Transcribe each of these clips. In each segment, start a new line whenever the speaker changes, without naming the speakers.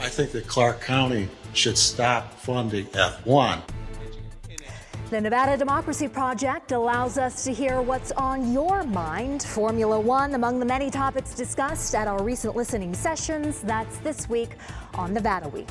I think that Clark County should stop funding F1.
The Nevada Democracy Project allows us to hear what's on your mind. Formula One among the many topics discussed at our recent listening sessions. That's this week on Nevada Week.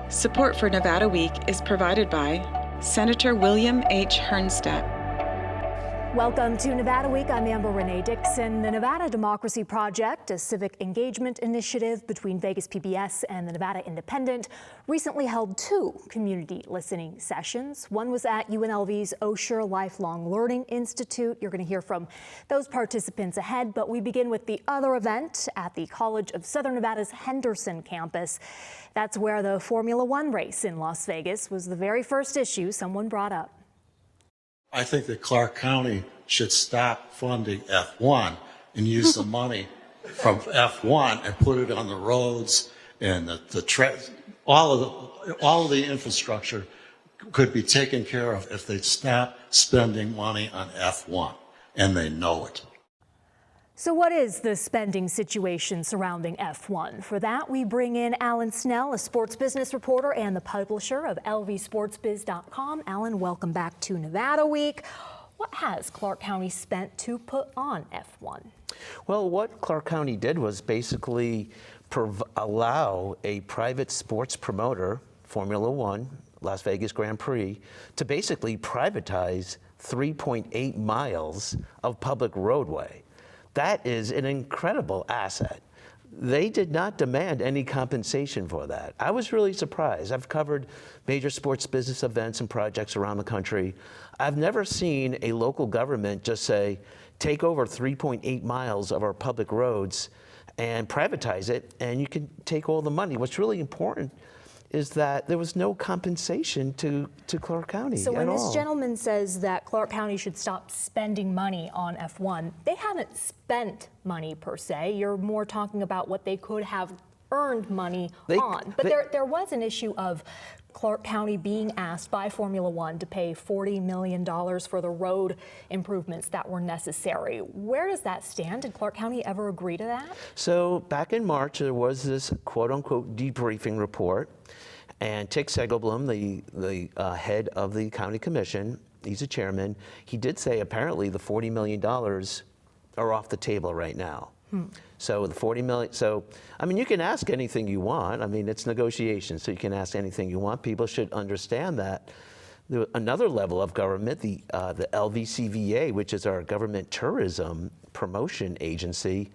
Support for Nevada Week is provided by Senator William H. Hernandez.
Welcome to Nevada Week. I'm Amber Renee Dixon. The Nevada Democracy Project, a civic engagement initiative between Vegas PBS and the Nevada Independent, recently held 2 community listening sessions. One was at UNLV's Osher Lifelong Learning Institute. You're going to hear from those participants ahead, but we begin with the other event at the College of Southern Nevada's Henderson campus. That's where the Formula One race in Las Vegas was the very first issue someone brought up.
I think that Clark County should stop funding F1 and use the money from F1 and put it on the roads and all of the infrastructure could be taken care of if they stop spending money on F1, and they know it.
So what is the spending situation surrounding F1? For that, we bring in Alan Snel, a sports business reporter and the publisher of LVSportsBiz.com. Alan, welcome back to Nevada Week. What has Clark County spent to put on F1?
Well, what Clark County did was basically allow a private sports promoter, Formula One, Las Vegas Grand Prix, to basically privatize 3.8 miles of public roadway. That is an incredible asset. They did not demand any compensation for that. I was really surprised. I've covered major sports business events and projects around the country. I've never seen a local government just say, take over 3.8 miles of our public roads and privatize it, and you can take all the money. What's really important is that there was no compensation to Clark County at all.
So when this gentleman says that Clark County should stop spending money on F1, they haven't spent money per se. You're more talking about what they could have earned money on. But there was an issue of Clark County being asked by Formula One to pay $40 million for the road improvements that were necessary. Where does that stand? Did Clark County ever agree to that?
So back in March, there was this quote-unquote debriefing report. And Tick Segelblum, the head of the county commission, he's a chairman, he did say apparently the $40 million are off the table right now. So the $40 million, so, I mean, you can ask anything you want. I mean, it's negotiation, so you can ask anything you want. People should understand that. Another level of government, the LVCVA, which is our government tourism promotion agency,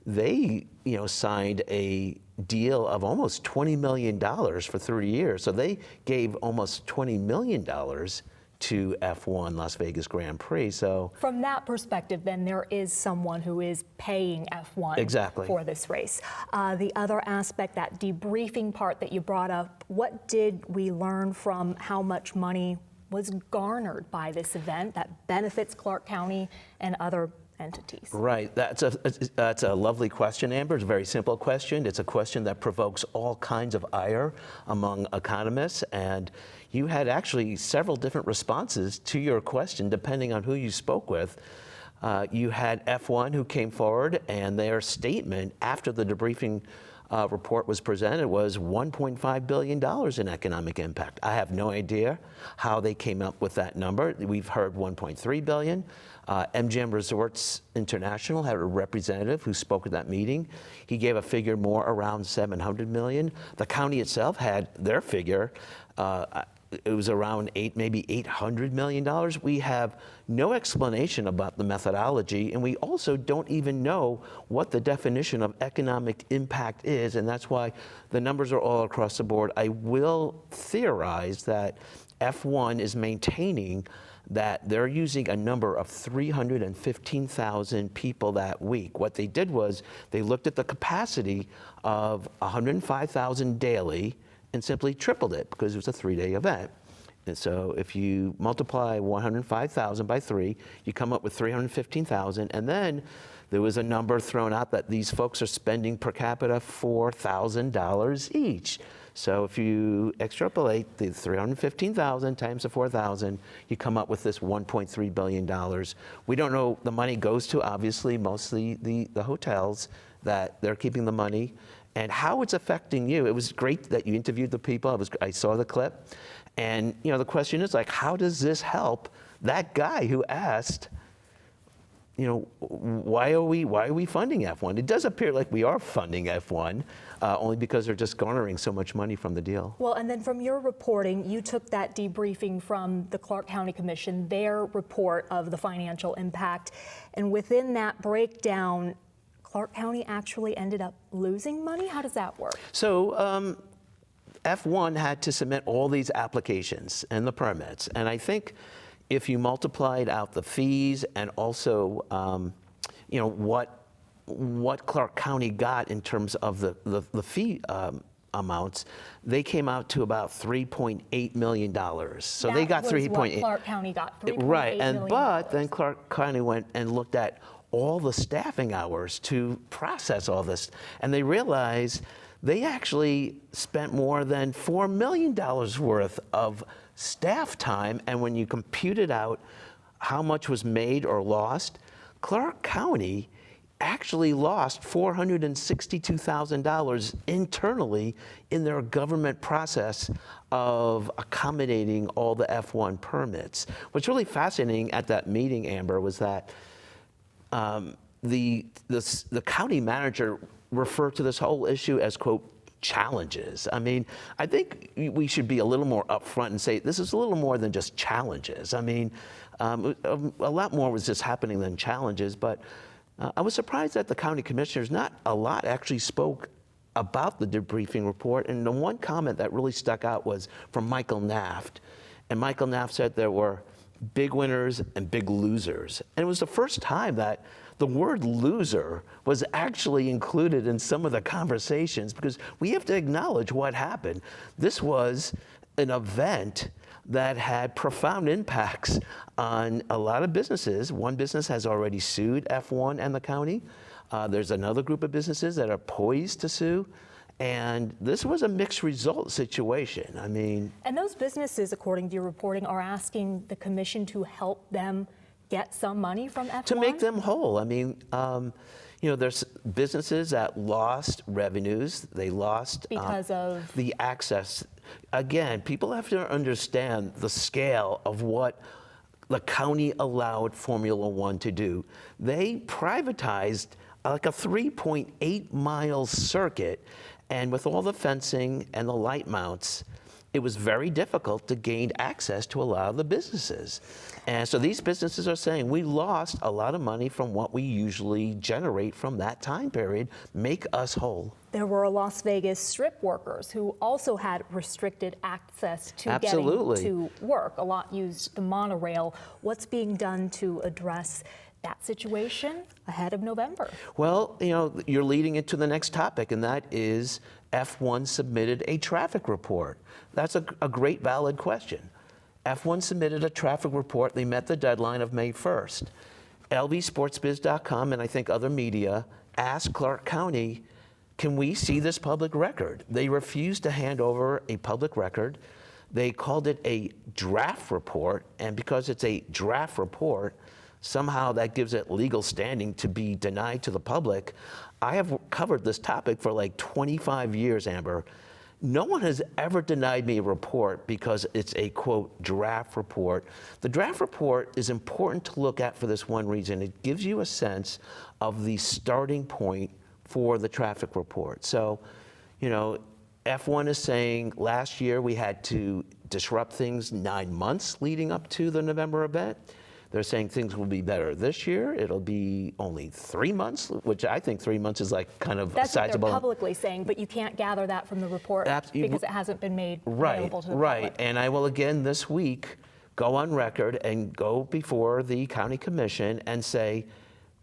they, signed a deal of almost $20 million for 30 years. So they gave almost $20 million to F1 Las Vegas Grand Prix. So
from that perspective, then there is someone who is paying F1 for this race. The other aspect, that debriefing part that you brought up, what did we learn from how much money was garnered by this event that benefits Clark County and other entities? Right.
That's a lovely question, Amber. It's a very simple question. It's a question that provokes all kinds of ire among economists, and you had actually several different responses to your question depending on who you spoke with. You had F1 who came forward, and their statement after the debriefing report was presented was $1.5 billion in economic impact. I have no idea how they came up with that number. We've heard $1.3 billion. MGM Resorts International had a representative who spoke at that meeting. He gave a figure more around $700 million. The county itself had their figure. It was around maybe $800 million. We have no explanation about the methodology, and we also don't even know what the definition of economic impact is, and that's why the numbers are all across the board. I will theorize that F1 is maintaining that they're using a number of 315,000 people that week. What they did was they looked at the capacity of 105,000 daily and simply tripled it because it was a 3-day event. And so if you multiply 105,000 by 3, you come up with 315,000, and then there was a number thrown out that these folks are spending per capita $4,000 each. So if you extrapolate the 315,000 times the 4,000, you come up with this $1.3 billion. We don't know, the money goes to obviously mostly the hotels that they're keeping the money, and how it's affecting you. It was great that you interviewed the people. I saw the clip. And the question is like, how does this help that guy who asked, why are we funding F1? It does appear like we are funding F1, only because they're just garnering so much money from the deal.
Well, and then from your reporting, you took that debriefing from the Clark County Commission, their report of the financial impact, and within that breakdown, Clark County actually ended up losing money? How does that work?
So F1 had to submit all these applications and the permits, and I think if you multiplied out the fees and also, what Clark County got in terms of the fee amounts, they came out to about $3.8 million. So they got 3.8.
Clark County got 3.8
right,
million.
But then Clark County went and looked at all the staffing hours to process all this, and they realized they actually spent more than $4 million worth of staff time, and when you computed out how much was made or lost, Clark County actually lost $462,000 internally in their government process of accommodating all the F1 permits. What's really fascinating at that meeting, Amber, was that the county manager referred to this whole issue as, quote, challenges. I mean, I think we should be a little more upfront and say this is a little more than just challenges. I mean, a lot more was just happening than challenges, but I was surprised that the county commissioners, not a lot actually spoke about the debriefing report, and the one comment that really stuck out was from Michael Naft. And Michael Naft said there were big winners and big losers. And it was the first time that the word loser was actually included in some of the conversations, because we have to acknowledge what happened. This was an event that had profound impacts on a lot of businesses. One business has already sued F1 and the county. There's another group of businesses that are poised to sue. And this was a mixed result situation. I mean. And
those businesses, according to your reporting, are asking the commission to help them get some money from F1?
To make them whole. I mean, there's businesses that lost revenues. They lost
because of
the access. Again, people have to understand the scale of what the county allowed Formula One to do. They privatized like a 3.8 mile circuit, and with all the fencing and the light mounts, it was very difficult to gain access to a lot of the businesses. And so these businesses are saying, we lost a lot of money from what we usually generate from that time period. Make us whole. There
were Las Vegas Strip workers who also had restricted access to
Absolutely.
getting to work. A lot used the monorail. What's being done to address that situation ahead of November?
Well, you're leading into the next topic, and that is F1 submitted a traffic report. That's a great, valid question. F1 submitted a traffic report. They met the deadline of May 1st. LVSportsBiz.com and I think other media asked Clark County, can we see this public record? They refused to hand over a public record. They called it a draft report, and because it's a draft report, somehow that gives it legal standing to be denied to the public. I have covered this topic for like 25 years, Amber. No one has ever denied me a report because it's a, quote, draft report. The draft report is important to look at for this one reason. It gives you a sense of the starting point for the traffic report. So, F1 is saying last year we had to disrupt things 9 months leading up to the November event. They're saying things will be better this year. It'll be only 3 months, which I think 3 months is like kind of
That's
sizable.
That's what they're publicly saying, but you can't gather that from the report because it hasn't been made available to the public.
Right, and I will again this week go on record and go before the county commission and say,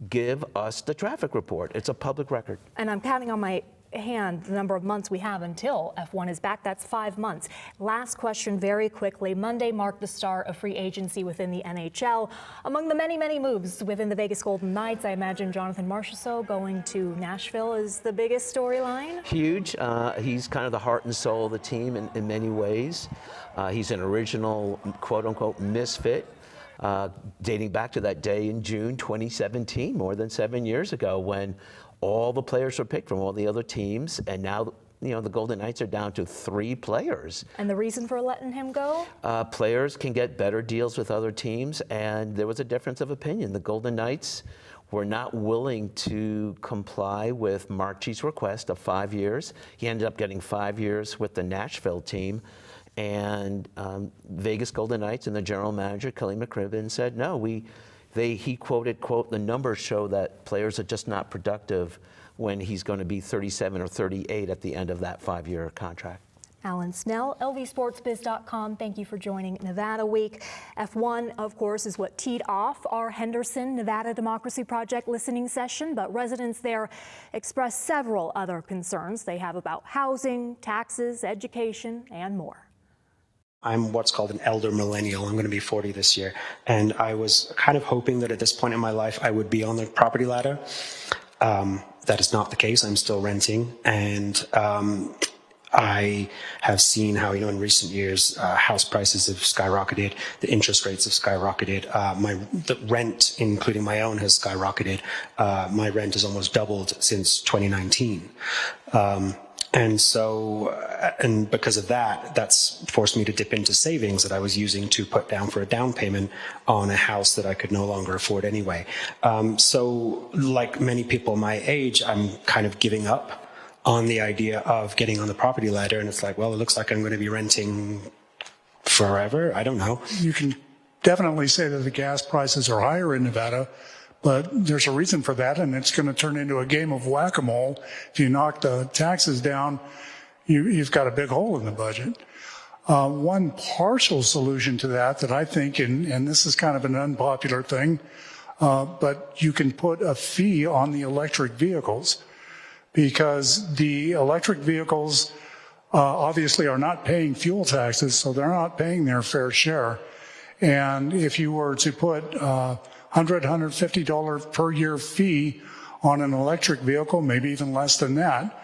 give us the traffic report. It's a public record.
And I'm counting on my hand the number of months we have until F1 is back. That's 5 months. Last question very quickly. Monday marked the start of free agency within the NHL. Among the many, many moves within the Vegas Golden Knights, I imagine Jonathan Marchessault going to Nashville is the biggest storyline.
Huge. He's kind of the heart and soul of the team in many ways. He's an original, quote-unquote, misfit. Dating back to that day in June 2017, more than 7 years ago, when all the players were picked from all the other teams, and now the Golden Knights are down to 3 players.
And the reason for letting him go?
Players can get better deals with other teams, and there was a difference of opinion. The Golden Knights were not willing to comply with Marchie's request of 5 years. He ended up getting 5 years with the Nashville team. And Vegas Golden Knights and the general manager, Kelly McCrimmon, said no. He quoted, quote, the numbers show that players are just not productive when he's going to be 37 or 38 at the end of that 5-year contract.
Alan Snel, LVSportsBiz.com. Thank you for joining Nevada Week. F1, of course, is what teed off our Henderson Nevada Democracy Project listening session, but residents there expressed several other concerns they have about housing, taxes, education, and more.
I'm what's called an elder millennial. I'm going to be 40 this year. And I was kind of hoping that at this point in my life, I would be on the property ladder. That is not the case. I'm still renting. And I have seen how, in recent years, house prices have skyrocketed. The interest rates have skyrocketed. The rent, including my own, has skyrocketed. My rent has almost doubled since 2019. And because of that, that's forced me to dip into savings that I was using to put down for a down payment on a house that I could no longer afford anyway. So like many people my age, I'm kind of giving up on the idea of getting on the property ladder. And it's like, well, it looks like I'm going to be renting forever. I don't know.
You can definitely say that the gas prices are higher in Nevada, but there's a reason for that, and it's going to turn into a game of whack-a-mole. If you knock the taxes down, you've got a big hole in the budget. One partial solution to that I think, and this is kind of an unpopular thing, but you can put a fee on the electric vehicles, because the electric vehicles obviously are not paying fuel taxes, so they're not paying their fair share. And if you were to put $100, $150 per year fee on an electric vehicle, maybe even less than that,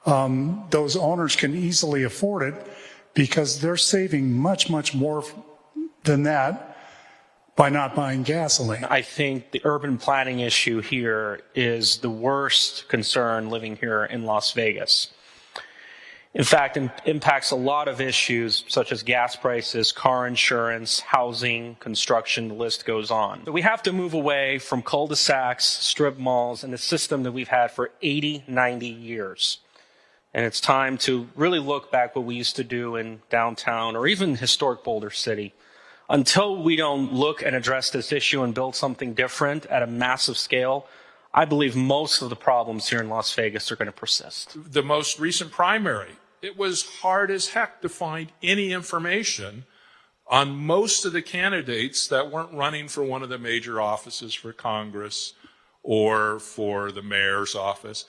those owners can easily afford it, because they're saving much, much more than that by not buying gasoline.
I think the urban planning issue here is the worst concern living here in Las Vegas. In fact, it impacts a lot of issues such as gas prices, car insurance, housing, construction, the list goes on. So we have to move away from cul-de-sacs, strip malls, and the system that we've had for 80, 90 years. And it's time to really look back what we used to do in downtown or even historic Boulder City. Until we don't look and address this issue and build something different at a massive scale, I believe most of the problems here in Las Vegas are going to persist.
The most recent primary, it was hard as heck to find any information on most of the candidates that weren't running for one of the major offices for Congress or for the mayor's office.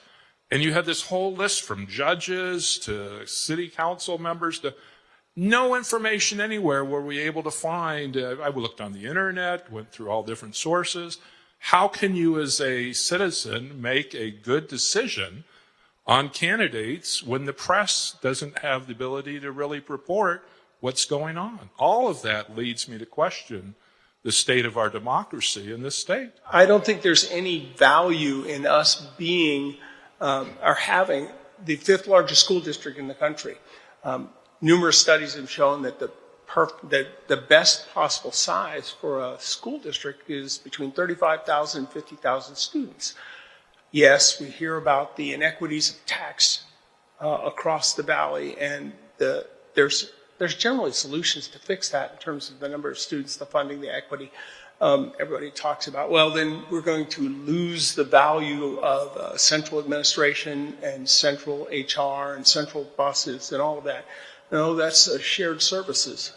And you had this whole list from judges to city council members to no information anywhere were we able to find. I looked on the internet, went through all different sources. How can you as a citizen make a good decision on candidates when the press doesn't have the ability to really report what's going on? All of that leads me to question the state of our democracy in this state.
I don't think there's any value in us being or having the 5th largest school district in the country. Numerous studies have shown that the best possible size for a school district is between 35,000 and 50,000 students. Yes, we hear about the inequities of tax across the valley, and there's generally solutions to fix that in terms of the number of students, the funding, the equity. Everybody talks about, well, then we're going to lose the value of central administration and central HR and central buses and all of that. No, that's shared services.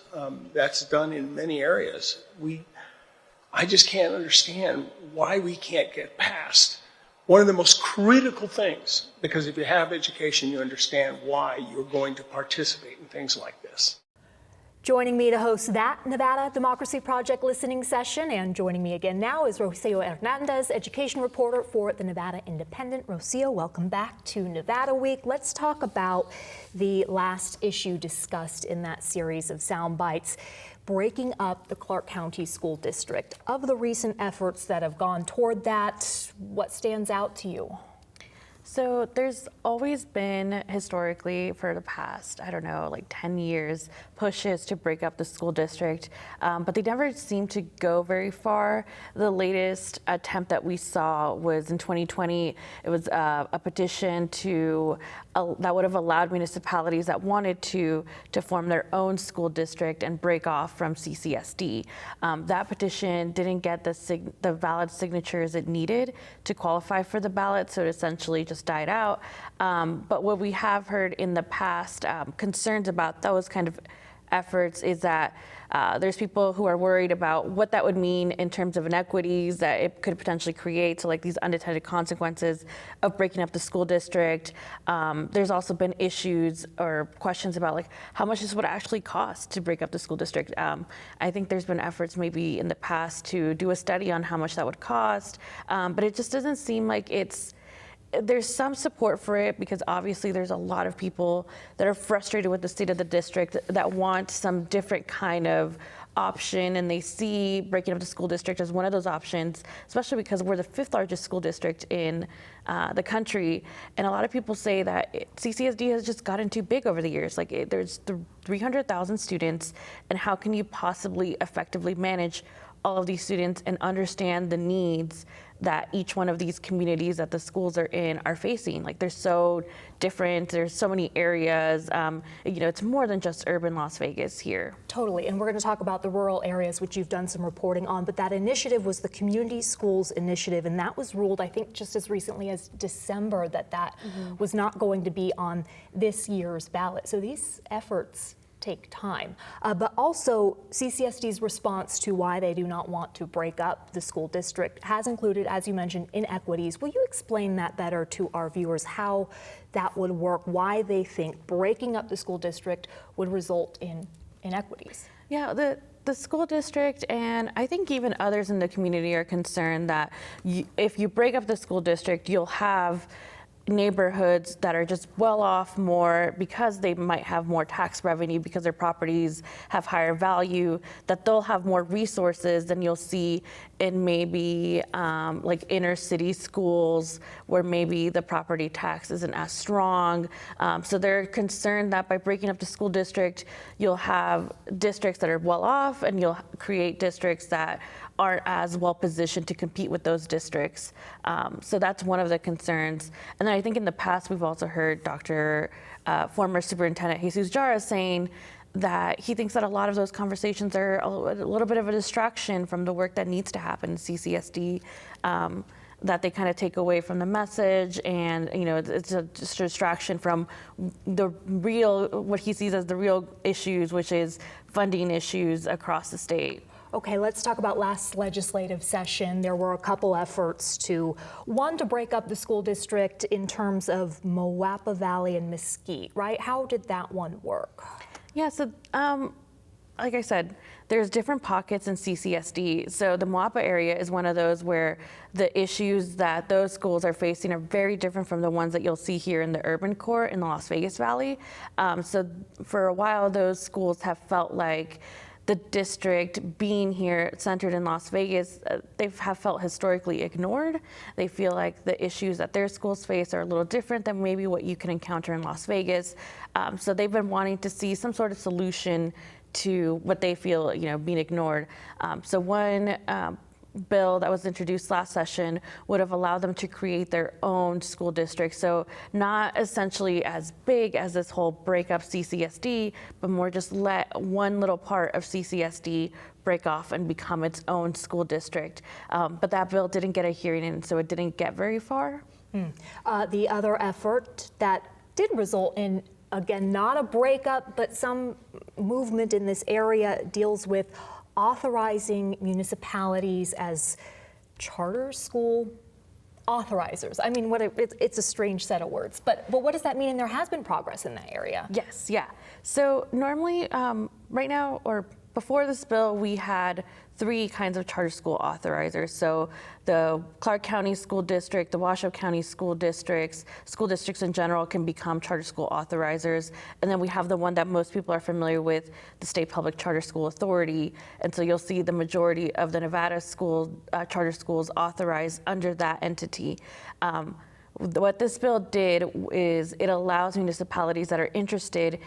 That's done in many areas. I just can't understand why we can't get past one of the most critical things, because if you have education, you understand why you're going to participate in things like this.
Joining me to host that Nevada Democracy Project listening session, and joining me again now is Rocio Hernandez, education reporter for the Nevada Independent. Rocio, welcome back to Nevada Week. Let's talk about the last issue discussed in that series of sound bites, breaking up the Clark County School District. Of the recent efforts that have gone toward that, what stands out to you?
So there's always been, historically, for the past, I don't know, like 10 years, pushes to break up the school district, but they never seem to go very far. The latest attempt that we saw was in 2020. It was a petition that would have allowed municipalities that wanted to form their own school district and break off from CCSD. That petition didn't get the valid signatures it needed to qualify for the ballot, so it essentially just died out. But what we have heard in the past, concerns about those kind of efforts, is that there's people who are worried about what that would mean in terms of inequities that it could potentially create, so like these unintended consequences of breaking up the school district. There's also been issues or questions about like how much this would actually cost to break up the school district. I think there's been efforts maybe in the past to do a study on how much that would cost, but it just doesn't seem like there's some support for it, because obviously there's a lot of people that are frustrated with the state of the district that want some different kind of option, and they see breaking up the school district as one of those options, especially because we're the 5th largest school district in the country. And a lot of people say that CCSD has just gotten too big over the years. Like there's 300,000 students, and how can you possibly effectively manage all of these students and understand the needs that each one of these communities that the schools are in are facing? Like they're so different. There's so many areas. It's more than just urban Las Vegas here.
Totally, and we're going to talk about the rural areas, which you've done some reporting on, but that initiative was the Community Schools Initiative, and that was ruled, I think, just as recently as December that was not going to be on this year's ballot. So these efforts take time, but also CCSD's response to why they do not want to break up the school district has included, as you mentioned, inequities. Will you explain that better to our viewers, how that would work, why they think breaking up the school district would result in inequities?
Yeah, the school district, and I think even others in the community, are concerned that if you break up the school district, you'll have neighborhoods that are just well off more because they might have more tax revenue because their properties have higher value, that they'll have more resources than you'll see in maybe like inner city schools where maybe the property tax isn't as strong. So they're concerned that by breaking up the school district, you'll have districts that are well off, and you'll create districts that aren't as well positioned to compete with those districts. So that's one of the concerns. And then I think in the past, we've also heard former Superintendent Jesus Jara saying that he thinks that a lot of those conversations are a little bit of a distraction from the work that needs to happen in CCSD, that they kind of take away from the message, and it's a distraction from what he sees as the real issues, which is funding issues across the state.
Okay, let's talk about last legislative session. There were a couple efforts to break up the school district in terms of Moapa Valley and Mesquite, right? How did that one work?
Yeah, so like I said, there's different pockets in CCSD. So the Moapa area is one of those where the issues that those schools are facing are very different from the ones that you'll see here in the urban core in the Las Vegas Valley. So for a while, those schools have felt like the district being here centered in Las Vegas, they have felt historically ignored. They feel like the issues that their schools face are a little different than maybe what you can encounter in Las Vegas. So they've been wanting to see some sort of solution to what they feel, being ignored. So one bill that was introduced last session would have allowed them to create their own school district. So not essentially as big as this whole break up CCSD, but more just let one little part of CCSD break off and become its own school district. But that bill didn't get a hearing, and so it didn't get very far.
The other effort that did result in, again, not a breakup, but some movement in this area deals with authorizing municipalities as charter school Authorizers. I mean, it's a strange set of words, but what does that mean? And there has been progress in that area.
Yes, yeah. So normally, right now, or before this bill, we had 3 kinds of charter school authorizers. So the Clark County School District, the Washoe County school districts in general can become charter school authorizers. And then we have the one that most people are familiar with, the State Public Charter School Authority. And so you'll see the majority of the Nevada charter schools authorized under that entity. What this bill did is it allows municipalities that are interested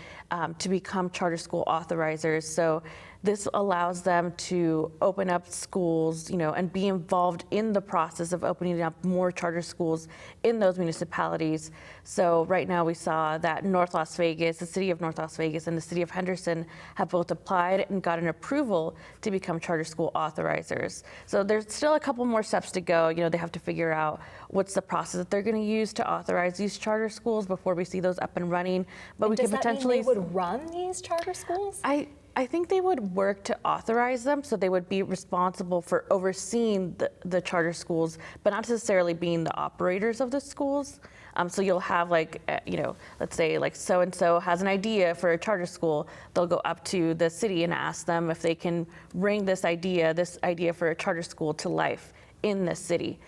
to become charter school authorizers. So this allows them to open up schools, and be involved in the process of opening up more charter schools in those municipalities. So right now we saw that North Las Vegas, the city of North Las Vegas and the city of Henderson have both applied and gotten approval to become charter school authorizers. So there's still a couple more steps to go. They have to figure out what's the process that they're going to use to authorize these charter schools before we see those up and running. But we could potentially.
Does that mean they would run these charter schools?
I think they would work to authorize them, so they would be responsible for overseeing the charter schools, but not necessarily being the operators of the schools. So you'll have let's say so-and-so has an idea for a charter school. They'll go up to the city and ask them if they can bring this idea for a charter school to life in the city.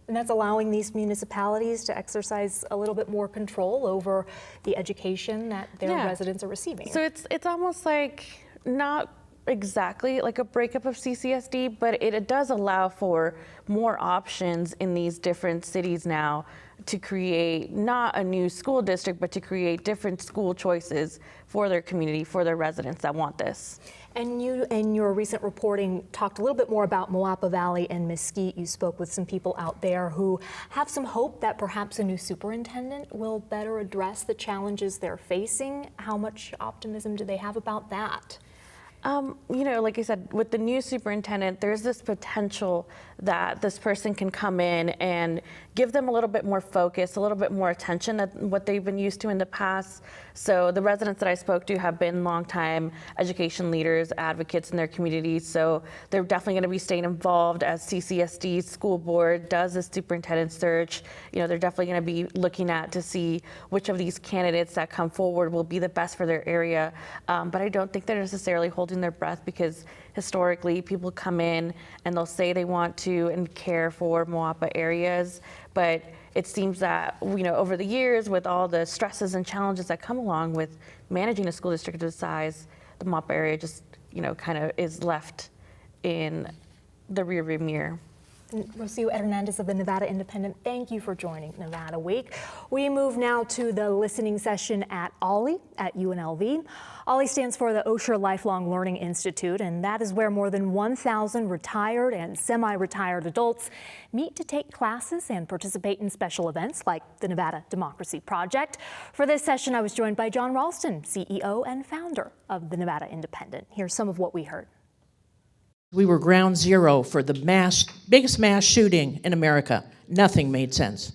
And that's allowing these municipalities to exercise a little bit more control over the education that their residents are receiving.
So it's almost like not exactly like a breakup of CCSD, but it does allow for more options in these different cities now to create not a new school district, but to create different school choices for their community, for their residents that want this.
And you, in your recent reporting, talked a little bit more about Moapa Valley and Mesquite. You spoke with some people out there who have some hope that perhaps a new superintendent will better address the challenges they're facing. How much optimism do they have about that?
Like I said, with the new superintendent, there's this potential that this person can come in and give them a little bit more focus, a little bit more attention than what they've been used to in the past. So the residents that I spoke to have been longtime education leaders, advocates in their communities. So they're definitely going to be staying involved as CCSD school board does the superintendent search. They're definitely going to be looking at to see which of these candidates that come forward will be the best for their area. But I don't think they're necessarily holding their breath, because historically people come in and they'll say they want to and care for Moapa areas, but it seems that over the years, with all the stresses and challenges that come along with managing a school district of this size, the Moapa area just kind of is left in the rearview mirror.
Rocio Hernandez of the Nevada Independent, thank you for joining Nevada Week. We move now to the listening session at OLLI at UNLV. OLLI stands for the Osher Lifelong Learning Institute, and that is where more than 1,000 retired and semi-retired adults meet to take classes and participate in special events like the Nevada Democracy Project. For this session, I was joined by John Ralston, CEO and founder of the Nevada Independent. Here's some of what we heard.
We were ground zero for the biggest mass shooting in America. Nothing made sense.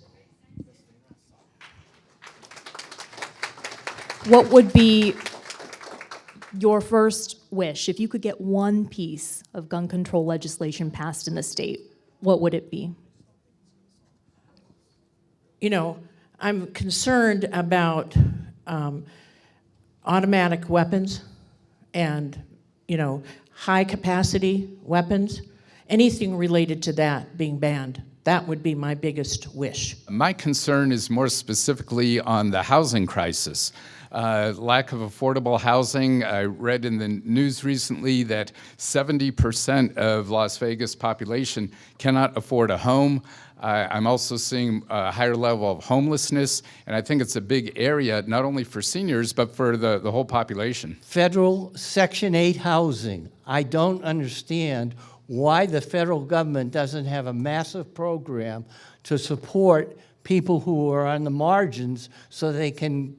What would be your first wish if you could get one piece of gun control legislation passed in the state? What would it be?
I'm concerned about automatic weapons and, high-capacity weapons, anything related to that being banned. That would be my biggest wish.
My concern is more specifically on the housing crisis. Lack of affordable housing. I read in the news recently that 70% of Las Vegas population cannot afford a home. I'm also seeing a higher level of homelessness, and I think it's a big area, not only for seniors, but for the whole population.
Federal Section 8 housing. I don't understand why the federal government doesn't have a massive program to support people who are on the margins so they can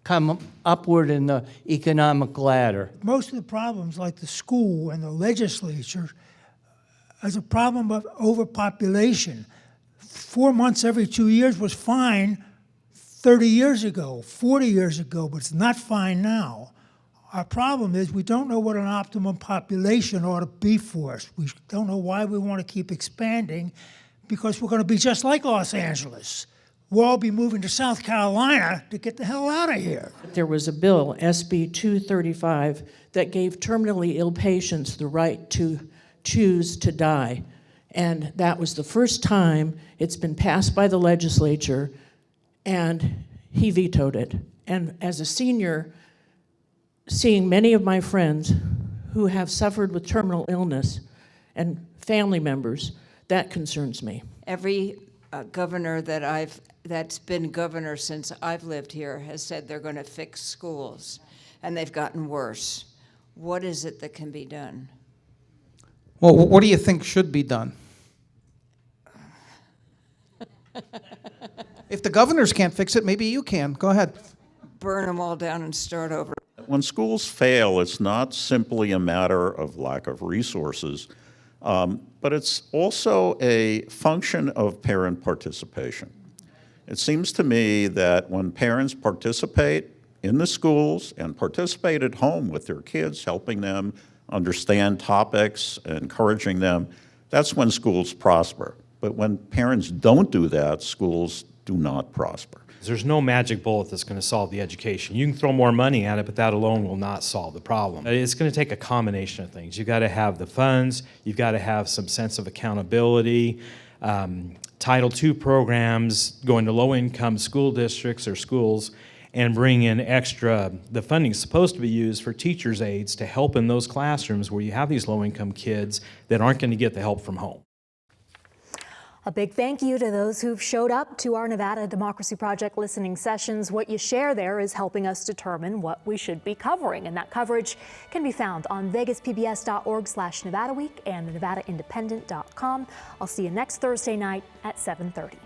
come upward in the economic ladder.
Most of the problems, like the school and the legislature, is a problem of overpopulation. 4 months every 2 years was fine 30 years ago, 40 years ago, but it's not fine now. Our problem is we don't know what an optimum population ought to be for us. We don't know why we want to keep expanding, because we're going to be just like Los Angeles. We'll all be moving to South Carolina to get the hell out of here.
There was a bill, SB 235, that gave terminally ill patients the right to choose to die. And that was the first time it's been passed by the legislature, and he vetoed it. And as a senior, seeing many of my friends who have suffered with terminal illness and family members, that concerns me.
Every governor that's been governor since I've lived here has said they're going to fix schools, and they've gotten worse. What is it that can be done?
Well, what do you think should be done? If the governors can't fix it, maybe you can. Go ahead.
Burn them all down and start over.
When schools fail, it's not simply a matter of lack of resources, but it's also a function of parent participation. It seems to me that when parents participate in the schools and participate at home with their kids, helping them understand topics, encouraging them, that's when schools prosper. But when parents don't do that, schools do not prosper.
There's no magic bullet that's going to solve the education. You can throw more money at it, but that alone will not solve the problem. It's going to take a combination of things. You've got to have the funds, you've got to have some sense of accountability, Title II programs going to low-income school districts or schools, and bring in extra, the funding is supposed to be used for teachers' aides to help in those classrooms where you have these low-income kids that aren't going to get the help from home.
A big thank you to those who've showed up to our Nevada Democracy Project listening sessions. What you share there is helping us determine what we should be covering, and that coverage can be found on vegaspbs.org/Nevada Week and the NevadaIndependent.com. I'll see you next Thursday night at 7:30.